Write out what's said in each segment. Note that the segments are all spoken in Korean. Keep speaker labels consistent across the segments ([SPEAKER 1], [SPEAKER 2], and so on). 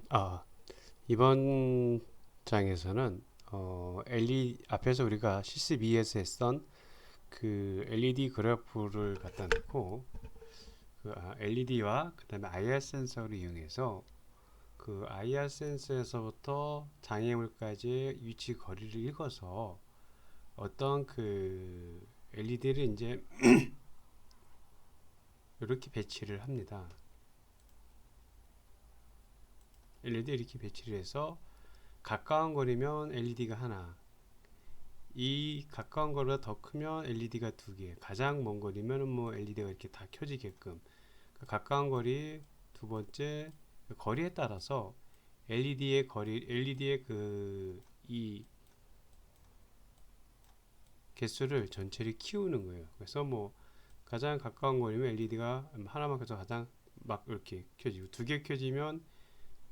[SPEAKER 1] 아, 이번 장에서는 LED 앞에서 우리가 실습2에서 했던 그 LED 그래프를 갖다 놓고 LED와 그다음에 IR 센서를 이용해서 그 IR 센서에서부터 장애물까지의 위치 거리를 읽어서 어떤 그 LED를 이제 이렇게 배치를 합니다. LED 이렇게 배치를 해서 가까운 거리면 LED가 하나, 이 가까운 거리보다 더 크면 LED가 두 개, 가장 먼 거리면은 뭐 LED가 이렇게 다 켜지게끔 가까운 거리, 두 번째 거리에 따라서 LED의 거리, LED의 그 이 개수를 전체를 키우는 거예요. 그래서 뭐 가장 가까운 거리면 LED가 하나만 켜서 가장 막 이렇게 켜지고, 두 개 켜지면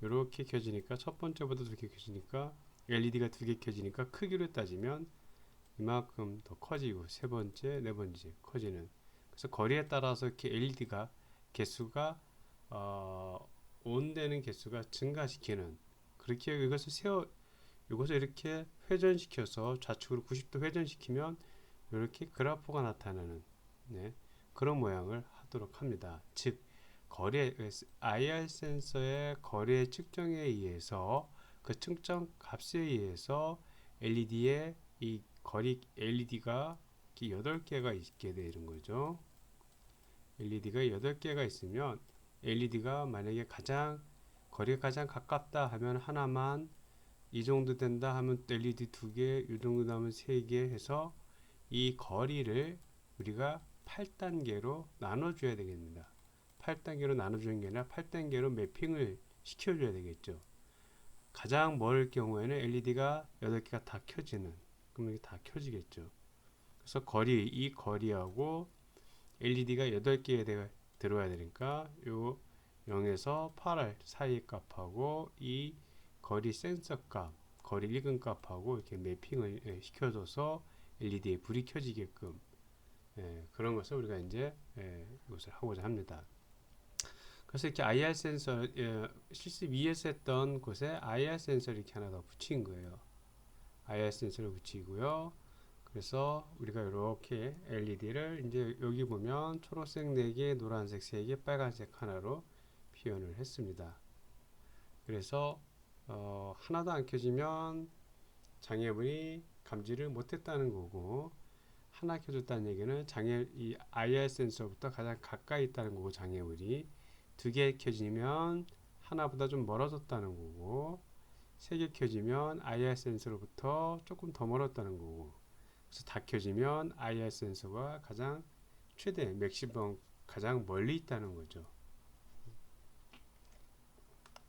[SPEAKER 1] 이렇게 켜지니까, 첫 번째보다 두 개 켜지니까 LED가 두 개 켜지니까 크기로 따지면 이만큼 더 커지고, 세 번째, 네 번째 커지는. 그래서 거리에 따라서 이렇게 LED가 개수가 온되는 개수가 증가시키는, 그렇게 이것을 이렇게 회전시켜서 좌측으로 90도 회전시키면 이렇게 그래프가 나타나는, 네, 그런 모양을 하도록 합니다. 즉 거리 IR 센서의 거리의 측정에 의해서, 그 측정 값에 의해서 LED의 이 거리 LED가 8개가 있게 되는 거죠. LED가 8개가 있으면 LED가 만약에 거리가 가장 가깝다 하면 하나만, 이 정도 된다 하면 LED 2개, 이 정도 나면 3개 해서 이 거리를 우리가 8단계로 나눠줘야 되겠습니다. 8단계로 나눠주는 게 아니라 8단계로 매핑을 시켜줘야 되겠죠. 가장 멀 경우에는 LED가 8개가 다 켜지는, 그럼 이게 다 켜지겠죠. 그래서 이 거리하고 LED가 8개 들어와야 되니까 요 0에서 8R 사이 값하고 이 거리 센서 값, 거리 읽은 값하고 이렇게 매핑을 시켜줘서 LED에 불이 켜지게끔, 그런 것을 우리가 이제 이것을 하고자 합니다. 그래서 이렇게 IR 센서, 실습 2에서 했던 곳에 IR 센서를 이렇게 하나 더 붙인 거예요. IR 센서를 붙이고요. 그래서 우리가 이렇게 LED를 이제 여기 보면 초록색 4개, 노란색 3개, 빨간색 하나로 표현을 했습니다. 그래서 하나도 안 켜지면 장애물이 감지를 못했다는 거고, 하나 켜졌다는 얘기는 이 IR 센서부터 가장 가까이 있다는 거고, 장애물이 두 개 켜지면 하나보다 좀 멀어졌다는 거고, 세 개 켜지면 IR 센서로부터 조금 더 멀었다는 거고, 그래서 다 켜지면 IR 센서가 최대 맥시멈 가장 멀리 있다는 거죠.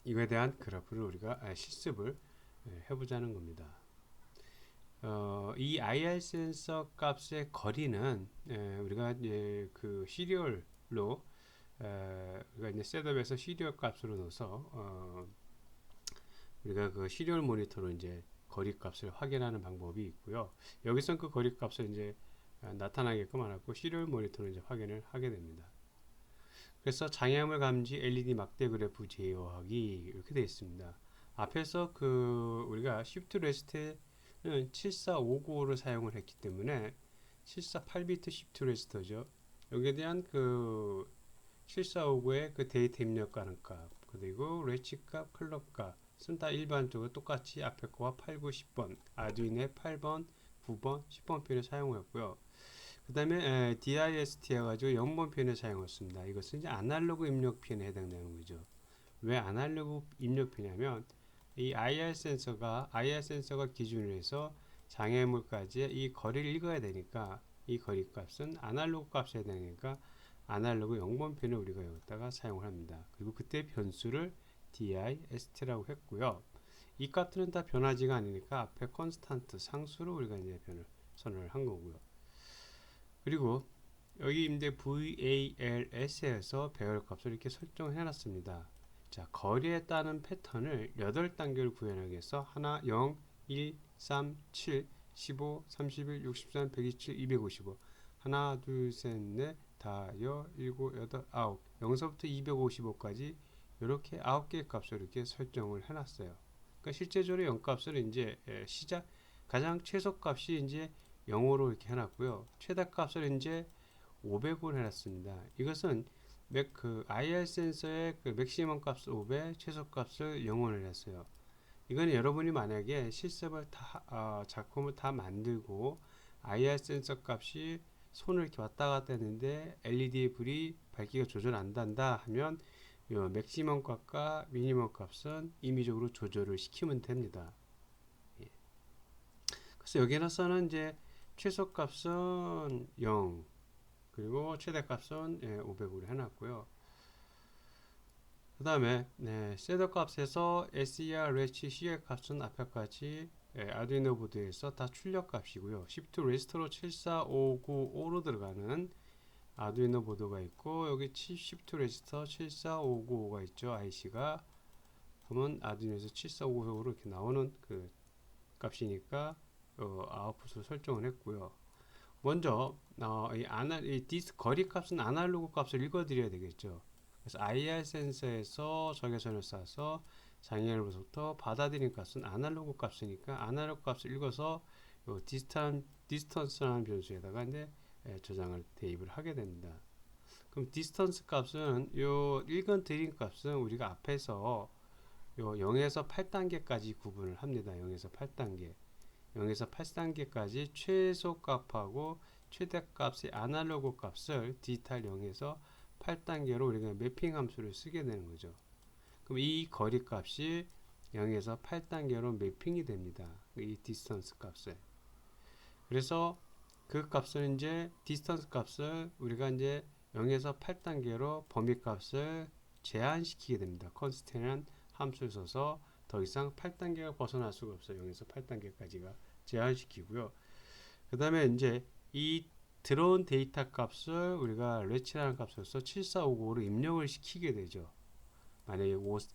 [SPEAKER 1] 이거에 대한 그래프를 우리가 실습을 해보자는 겁니다. 이 IR 센서 값의 거리는 우리가 이제 그 시리얼로, 우리가 이제 셋업에서 시리얼 값으로 넣어서 우리가 그 시리얼 모니터로 이제 거리 값을 확인하는 방법이 있고요. 여기서 그 거리 값을 이제 나타나게끔 안 하고 시리얼 모니터로 이제 확인을 하게 됩니다. 그래서 장애물 감지 LED 막대 그래프 제어하기 이렇게 되어 있습니다. 앞에서 우리가 Shift 레지스트는 7459를 사용을 했기 때문에 748비트 Shift 레지스터죠. 여기에 대한 7459의 그 데이터 입력가는 값, 그리고 레치 값, 클럭 값은 다 일반적으로 똑같이 앞에 거와 8, 9, 10번, 아두이노의 8번, 9번, 10번 표를 사용했고요. 그 다음에 DIST 해가지고 0번 표현을 사용했습니다. 이것은 이제 아날로그 입력 표현에 해당되는 거죠. 왜 아날로그 입력 표현이냐면 이 IR 센서가 기준으로 해서 장애물까지 이 거리를 읽어야 되니까, 이 거리 값은 아날로그 값에 해당하니까 아날로그 0번 표현을 우리가 여기다가 사용을 합니다. 그리고 그때 변수를 DIST라고 했고요. 이 값들은 다 변하지가 않으니까 앞에 컨스탄트 상수로 우리가 이제 선언을 한 거고요. 그리고 여기 이제 VALS에서 배열 값을 이렇게 설정해 놨습니다. 자, 거리에 따른 패턴을 8단계를 구현하기 위해서 1, 0, 1, 3, 7, 15, 31, 63, 127, 255 하나, 둘, 셋, 넷, 다, 여, 일곱, 여덟, 아홉 0서부터 255까지 이렇게 9개의 값을 이렇게 설정을 해놨어요. 그러니까 실제적으로 0값을 이제 시작 가장 최소 값이 이제 0으로 이렇게 해놨고요. 최대 값을 이제 500으로 해놨습니다. 이것은 그 IR 센서의 그 맥시멈 값을 500, 최소 값을 0으로 해놨어요. 이건 여러분이 만약에 실습을 작품을 다 만들고 IR 센서 값이 손을 이렇게 왔다 갔다 했는데 LED의 불이 밝기가 조절 안 된다 하면 요 맥시멈 값과 미니멈 값은 임의적으로 조절을 시키면 됩니다. 예. 그래서 여기에서는 이제 최소 값은 0 그리고 최대 값은 500으로 해놨고요. 그 다음에 셋업 값에서 SER, 레치, CL 값은 앞에까지 아두이노 보드에서 다 출력 값이고요. 시프트 레지스터로 74595로 들어가는 아두이노 보드가 있고 여기 시프트 레지스터 74595가 있죠. IC가 그러면 아두이노에서 74595로 이렇게 나오는 그 값이니까 아웃풋을 설정을 했고요. 먼저 이 거리 값은 아날로그 값을 읽어드려야 되겠죠. 그래서 IR 센서에서 적외선을 쏴서 장애물로부터 받아들인 값은 아날로그 값이니까 아날로그 값을 읽어서 요 디스턴스라는 변수에다가 이제 저장을 대입을 하게 됩니다. 그럼 디스턴스 값은 요 읽은 드린 값은 우리가 앞에서 요 0에서 8단계까지 구분을 합니다. 0에서 8단계. 0에서 8단계까지 최소 값하고 최대 값의 아날로그 값을 디지털 0에서 8단계로 우리가 매핑 함수를 쓰게 되는 거죠. 그럼 이 거리 값이 0에서 8단계로 매핑이 됩니다. 이 디스턴스 값을. 그래서 그 값을 이제 디스턴스 값을 우리가 이제 0에서 8단계로 범위 값을 제한시키게 됩니다. 컨스트라는 함수를 써서 더 이상 8단계가 벗어날 수가 없어요. 0에서 8단계까지가 제한시키고요. 그 다음에 이제 이 들어온 데이터 값을 우리가 레치라는 값으로서 74595로 입력을 시키게 되죠. 만약에 5cm다,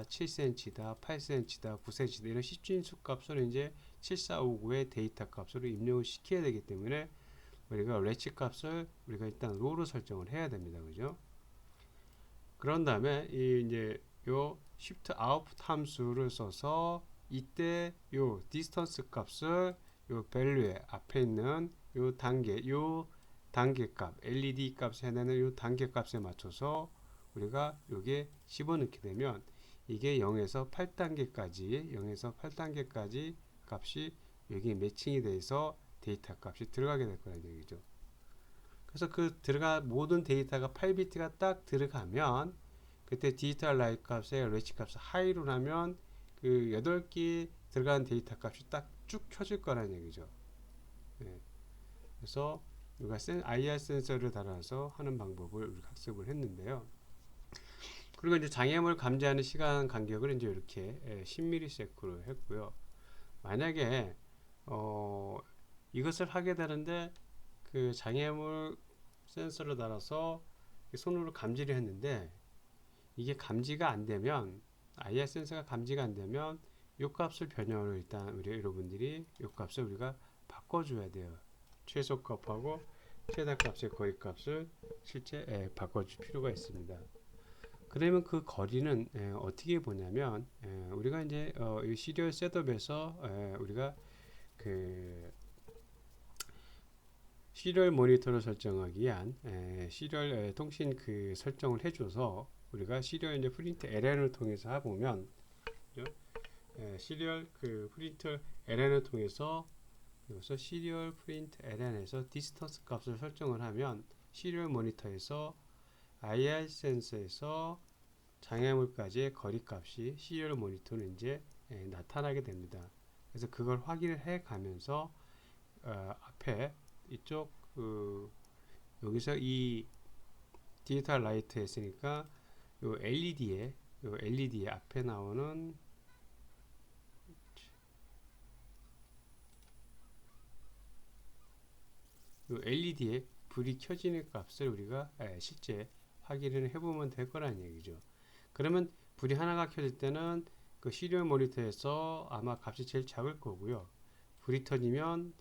[SPEAKER 1] 7cm다, 8cm다, 9cm다 이런 10진수 값을 이제 7459의 데이터 값으로 입력을 시켜야 되기 때문에 우리가 레치 값을 우리가 일단 로로 설정을 해야 됩니다. 그죠? 그런 다음에 이제 요 shift output 함수를 써서 이때 요 디스턴스 값을 요 value에 앞에 있는 요 단계 값 LED 값에 해내는 요 단계 값에 맞춰서 우리가 요게 집어넣게 되면 이게 0에서 8단계까지 값이 여기 매칭이 돼서 데이터 값이 들어가게 될 거라는 얘기죠. 그래서 그 모든 데이터가 8비트가 딱 들어가면 그때 디지털 라이트 값의 레치 값을 하이로 나면 그 8개 들어간 데이터 값이 딱 쭉 켜질 거라는 얘기죠. 네. 그래서 우리가 IR 센서를 달아서 하는 방법을 우리가 학습을 했는데요. 그리고 이제 장애물 감지하는 시간 간격을 이제 이렇게 10ms로 했고요. 만약에 이것을 하게 되는데 그 장애물 센서를 달아서 손으로 감지를 했는데 이게 감지가 안 되면 IR 센서가 감지가 안 되면 요 값을 변형을 일단 우리 여러분들이 요 값을 우리가 바꿔줘야 돼요. 최소 값하고 최대 값의 거리 값을 실제 바꿔줄 필요가 있습니다. 그러면 그 거리는 어떻게 보냐면 우리가 이제 이 시리얼 셋업에서 우리가 그 시리얼 모니터를 설정하기 위한 시리얼 통신 그 설정을 해줘서 우리가 시리얼 이제 프린트 LN을 통해서 해보면 시리얼 그 프린트 LN을 통해서 여기서 시리얼 프린트 LN에서 디스턴스 값을 설정을 하면 시리얼 모니터에서 IR 센서에서 장애물까지의 거리 값이 시리얼 모니터는 이제 나타나게 됩니다. 그래서 그걸 확인을 해 가면서 앞에 이쪽 여기서 이 디지털 라이트 했으니까 요 LED에 앞에 나오는 요 LED에 불이 켜지는 값을 우리가 실제 확인을 해보면 될 거라는 얘기죠. 그러면 불이 하나가 켜질 때는 그 시리얼 모니터에서 아마 값이 제일 작을 거고요. 불이 터지면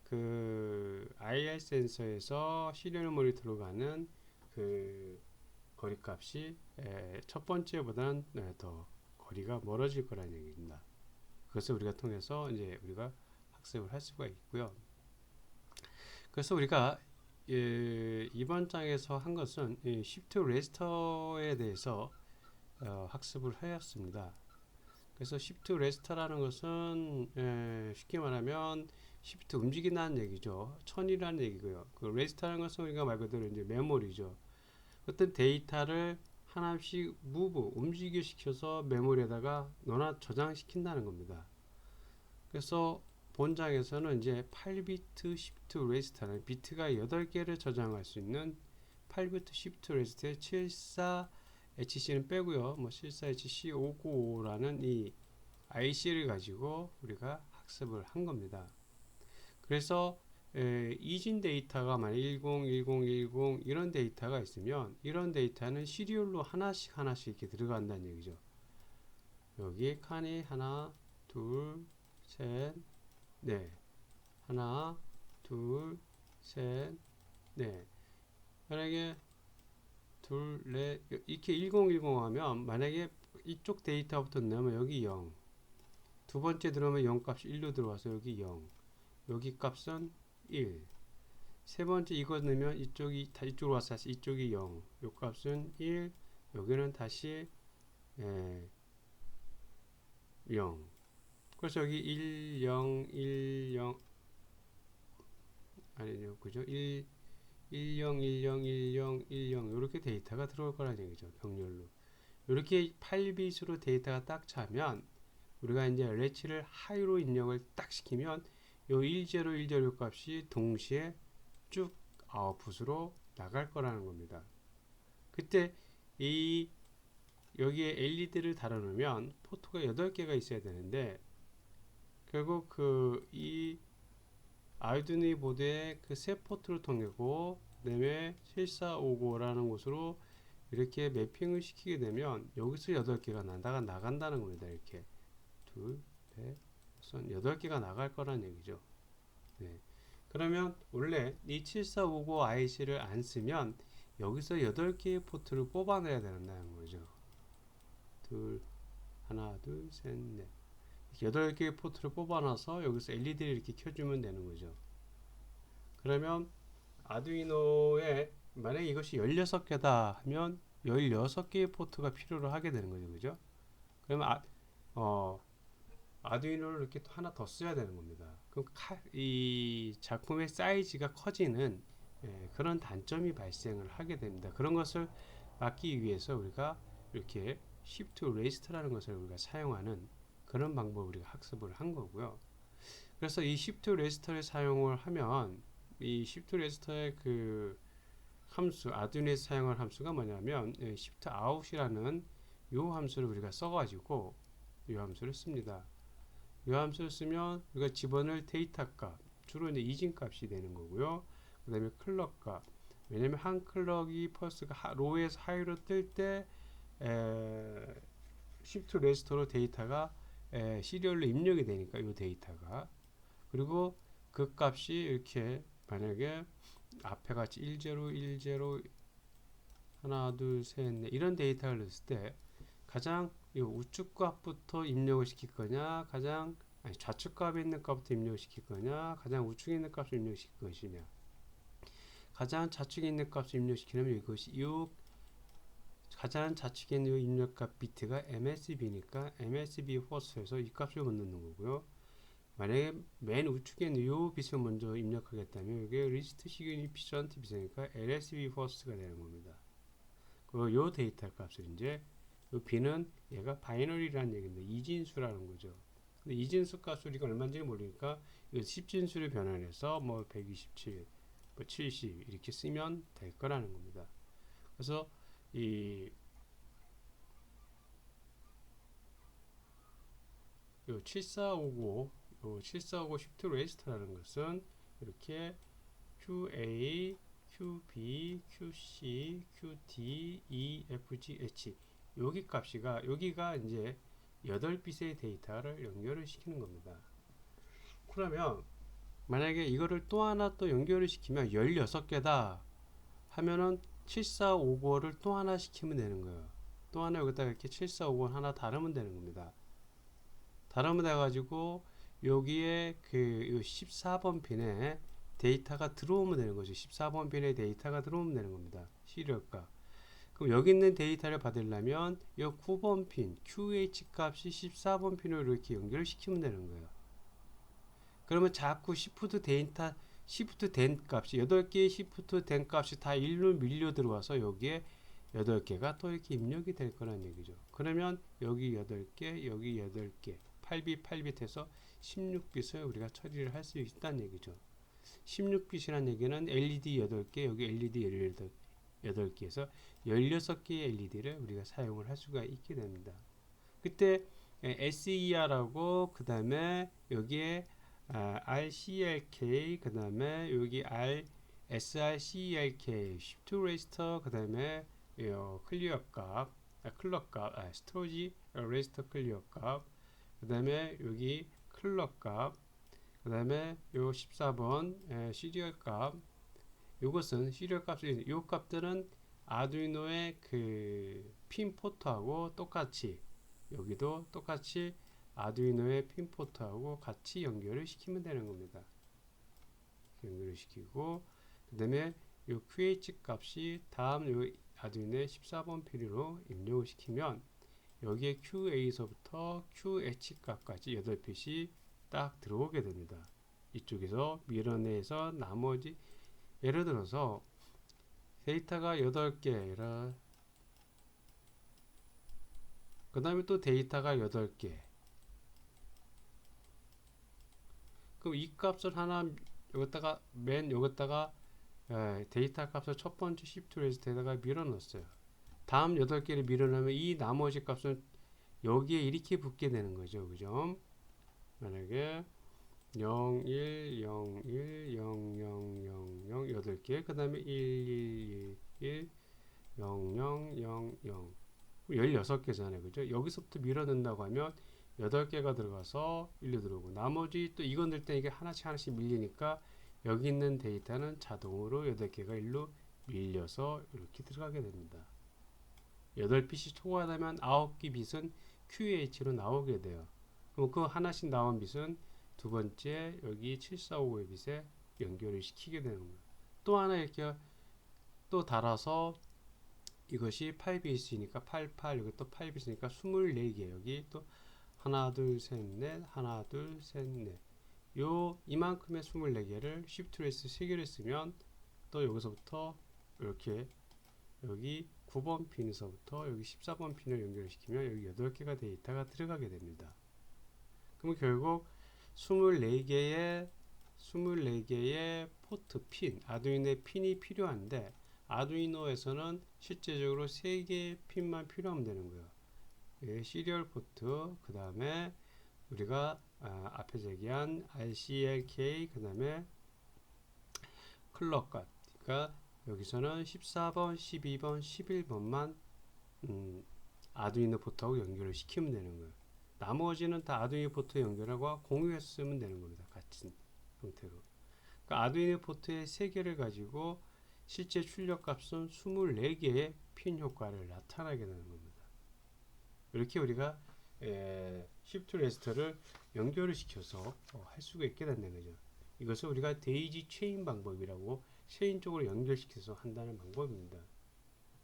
[SPEAKER 1] 그 IR 센서에서 시리얼 모니터로 가는 그 거리값이 첫 번째보다는 더 거리가 멀어질 거라는 얘기입니다. 그것을 우리가 통해서 이제 우리가 학습을 할 수가 있고요. 그래서 우리가 이번 장에서 한 것은 시프트 레지스터에 대해서 학습을 하였습니다. 그래서 시프트 레지스터라는 것은 쉽게 말하면 시프트 움직인다는 얘기죠. 천이라는 얘기고요. 그 레지스터라는 것은 우리가 말 그대로 이제 메모리죠. 어떤 데이터를 하나씩 움직여 시켜서 메모리에다가 넣어놔 저장시킨다는 겁니다. 그래서 본장에서는 이제 8비트 시프트 레지스터는 비트가 8개를 저장할 수 있는 8비트 시프트 레지스터의 74HC는 빼고요. 74HC595라는 이 IC를 가지고 우리가 학습을 한 겁니다. 그래서 이진 데이터가 만약 10, 10, 10 이런 데이터가 있으면 이런 데이터는 시리얼로 하나씩 이렇게 들어간다는 얘기죠. 여기 칸이 하나, 둘, 셋, 넷. 하나, 둘, 셋, 넷. 만약에 둘, 넷, 이렇게 1010 하면 만약에 이쪽 데이터부터 넣으면 여기 0. 두 번째 들어오면 0 값이 1로 들어와서 여기 0. 여기 값은 1. 세 번째 이거 넣으면 이쪽으로 와서 다시 이쪽이 0. 요 값은 1. 여기는 다시 0. 그래서 여기 1, 0, 1, 0 아니요, 그죠? 1, 1, 0, 1, 0, 1, 0, 1, 0 이렇게 데이터가 들어올 거라는 얘기죠. 병렬로. 이렇게 8빛으로 데이터가 딱 차면 우리가 이제 레치를 하이로 입력을 딱 시키면 요 10, 10 값이 동시에 쭉 아웃풋으로 나갈 거라는 겁니다. 그때 여기에 LED를 달아놓으면 포트가 8개가 있어야 되는데 결국 이 아르두이노 보드의 그 세 포트를 통해고 그다음에 7459라는 곳으로 이렇게 매핑을 시키게 되면 여기서 8개가 나간다는 겁니다. 이렇게 둘, 넷, 여섯, 8개가 나갈 거란 얘기죠. 네. 그러면 원래 이 7459 IC를 안 쓰면 여기서 8개의 포트를 뽑아내야 된다는 거죠. 하나, 둘, 셋, 넷. 8개의 포트를 뽑아놔서 여기서 LED를 이렇게 켜주면 되는 거죠. 그러면 아두이노에 만약에 이것이 16개다 하면 16개의 포트가 필요로 하게 되는 거죠. 그죠? 그러면 아두이노를 이렇게 또 하나 더 써야 되는 겁니다. 그럼 이 작품의 사이즈가 커지는 그런 단점이 발생을 하게 됩니다. 그런 것을 막기 위해서 우리가 이렇게 시프트 레지스터라는 것을 우리가 사용하는 그런 방법을 우리가 학습을 한 거고요. 그래서 이 시프트 레지스터를 사용을 하면 이 시프트 레지스터의 그 함수, 아두이노에서 사용할 함수가 뭐냐면 시프트 아웃이라는 요 함수를 우리가 써가지고 이 함수를 씁니다. 이 함수를 쓰면 우리가 집어넣을 데이터 값, 주로 이제 이진 값이 되는 거고요. 그 다음에 클럭 값. 왜냐면 한 클럭이 펄스가 로에서 하이로 뜰 때 시프트 레지스터로 데이터가 시리얼로 입력이 되니까 이 데이터가. 그리고 그 값이 이렇게 만약에 앞에 같이 10, 하나, 둘, 셋, 넷 이런 데이터를 넣었을 때 가장 이 우측 값부터 입력을 시킬 거냐, 좌측 값에 있는 값부터 입력을 시킬 거냐, 가장 우측에 있는 값을 입력시킬 것이냐. 가장 좌측에 있는 값을 입력시키려면 이것이 가장 좌측에 있는 입력값 비트가 MSB니까 MSB 퍼스트에서 이 값을 못 넣는 거고요. 만약에 맨 우측에 있는 이 빛을 먼저 입력하겠다면 이게 리스트 시그니피션트 빛이니까 LSB 퍼스트가 되는 겁니다. 그리고 이 데이터 값을 이제 이 B는 얘가 바이너리라는 얘기인데 이진수라는 거죠. 근데 이진수 값을 우리가 얼마인지 모르니까 이 10진수를 변환해서 127, 70 이렇게 쓰면 될 거라는 겁니다. 그래서 이 7459 시프트 레지스터라는 것은 이렇게 QA, QB, QC, QD, E, F, G, H 여기가 이제 8빛의 데이터를 연결을 시키는 겁니다. 그러면 만약에 이거를 또 하나 또 연결을 시키면 16개다 하면은 7450을 또 하나 시키면 되는 거예요. 또 하나 여기다가 이렇게 7450 하나 다르면 되는 겁니다. 다르면 돼가지고 여기에 그 14번 핀에 데이터가 들어오면 되는 거죠. 14번 핀에 데이터가 들어오면 되는 겁니다. 시리얼값. 그럼 여기 있는 데이터를 받으려면 이 9번 핀 QH 값이 14번 핀으로 이렇게 연결시키면 되는 거예요. 그러면 자꾸 시프트 데이터 시프트 된 값이 8개의 시프트 된 값이 다 일로 밀려 들어와서 여기에 8개가 또 이렇게 입력이 될 거란 얘기죠. 그러면 여기 8개, 여기 8개, 8빗, 8빗 해서 16빗을 우리가 처리를 할 수 있다는 얘기죠. 16빗이라는 얘기는 LED 8개, 여기 LED 8개에서 16개의 LED를 우리가 사용을 할 수가 있게 됩니다. 그때 SER하고 그 다음에 여기에 RCLK 그 다음에 여기 SRCLK Shift Register 그 다음에 클리어 값 클럭 값 스토리지 레지스터 클리어 값 그 다음에 여기 클럭 값 그 다음에 요 14번 시리얼 값 요것은 시리얼 값이 요 값들은 아두이노의 그 핀 포트하고 똑같이 여기도 똑같이 아두이노의 핀 포트하고 같이 연결을 시키면 되는 겁니다. 연결을 시키고 그 다음에 요 QH 값이 다음 요 아두이노의 14번 핀으로 입력을 시키면 여기에 QA서부터 QH 값까지 8빗이 딱 들어오게 됩니다. 이쪽에서 밀어내서 나머지 예를 들어서 데이터가 8개 그 다음에 또 데이터가 8개 그럼 이 값을 하나 여기다가 여기다가 데이터 값을 첫 번째 shift 레지스터에다가 밀어 넣었어요. 다음 8개를 밀어넣으면 이 나머지 값은 여기에 이렇게 붙게 되는 거죠. 그죠? 만약에 0, 1, 0, 1, 0, 0, 0, 0, 8개, 그 다음에 1, 1, 1, 0, 0, 0, 0. 16개잖아요. 그죠? 여기서부터 밀어넣는다고 하면 8개가 들어가서 일로 들어오고, 나머지 또 이거 넣을 때 이게 하나씩 밀리니까 여기 있는 데이터는 자동으로 8개가 일로 밀려서 이렇게 들어가게 됩니다. 8빗이 초과하면 9개 빗은 QH로 나오게 돼요. 그럼 그 하나씩 나온 빗은 두 번째 여기 7455의 빗에 연결을 시키게 되는 거예요. 또 하나 이렇게 또 달아서 이것이 8빗이니까 88 여기 또 8빗이니까 24개 여기 또 하나 둘셋넷 하나 둘셋넷 요 이만큼의 24개를 Shift 레스 3개를 쓰면 또 여기서부터 이렇게 여기 9번 핀에서부터 여기 14번 핀을 연결시키면 여기 8개가 데이터가 들어가게 됩니다. 그럼 결국 24개의 포트 핀, 아두이노의 핀이 필요한데 아두이노에서는 실제적으로 3개의 핀만 필요하면 되는 거예요. 시리얼 포트, 그 다음에 우리가 앞에 얘기한 RCLK, 그 다음에 클럭 값. 그러니까 여기서는 14번, 12번, 11번만 아두이노 포트하고 연결을 시키면 되는 거예요. 나머지는 다 아두이노 포트 연결하고 공유해서 쓰면 되는 겁니다. 같은 형태로. 그러니까 아두이노 포트의 3개를 가지고 실제 출력 값은 24개의 핀 효과를 나타나게 되는 겁니다. 이렇게 우리가 시프트 레지스터를 연결을 시켜서 할 수가 있게 된다는 거죠. 이것을 우리가 데이지 체인 방법이라고 체인 쪽으로 연결시켜서 한다는 방법입니다.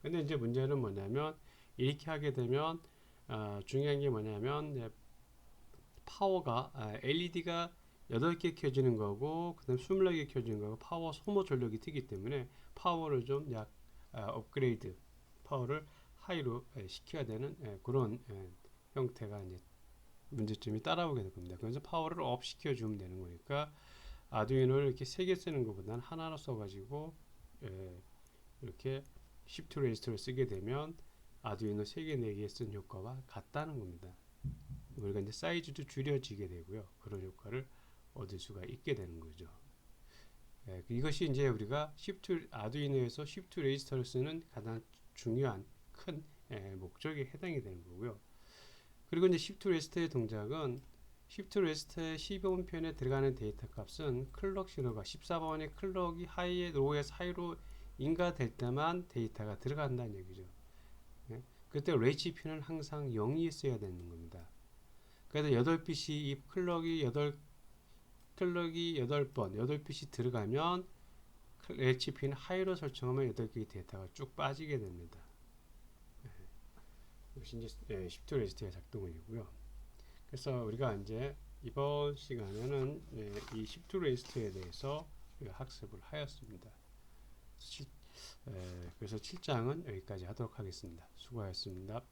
[SPEAKER 1] 근데 이제 문제는 뭐냐면 이렇게 하게 되면 중요한 게 뭐냐면 파워가 LED가 8개 켜지는 거고 그 다음 24개 켜지는 거고 파워 소모 전력이 튀기 때문에 파워를 좀 업그레이드 파워를 하이로 시켜야 되는 그런 형태가 이제 문제점이 따라오게 될 겁니다. 그래서 파워를 업 시켜주면 되는 거니까 아두이노를 이렇게 3개 쓰는 것보다는 하나로 써가지고 이렇게 시프트 레지스터를 쓰게 되면 아두이노 3개, 4개 쓴 효과와 같다는 겁니다. 우리가 이제 사이즈도 줄여지게 되고요. 그런 효과를 얻을 수가 있게 되는 거죠. 이것이 이제 우리가 아두이노에서 시프트 레지스터를 쓰는 가장 중요한 큰 목적에 해당이 되는 거고요. 그리고 이제 시프트 레지스터의 동작은 시프트 레지스터의 12번 편에 들어가는 데이터 값은 클럭 신호가 14번의 클럭이 로에서 하이로 인가될 때만 데이터가 들어간다는 얘기죠. 예? 그때 HCP는 항상 0이 있어야 되는 겁니다. 그래서 8빛이 이 클럭이 8번 8빛이 들어가면 HCP는 하이로 설정하면 8개의 데이터가 쭉 빠지게 됩니다. 이것이 이제 시프트 레지스트의 작동이고요. 그래서 우리가 이제 이번 시간에는 이 시프트 레지스트에 대해서 학습을 하였습니다. 그래서 7장은 여기까지 하도록 하겠습니다. 수고하셨습니다.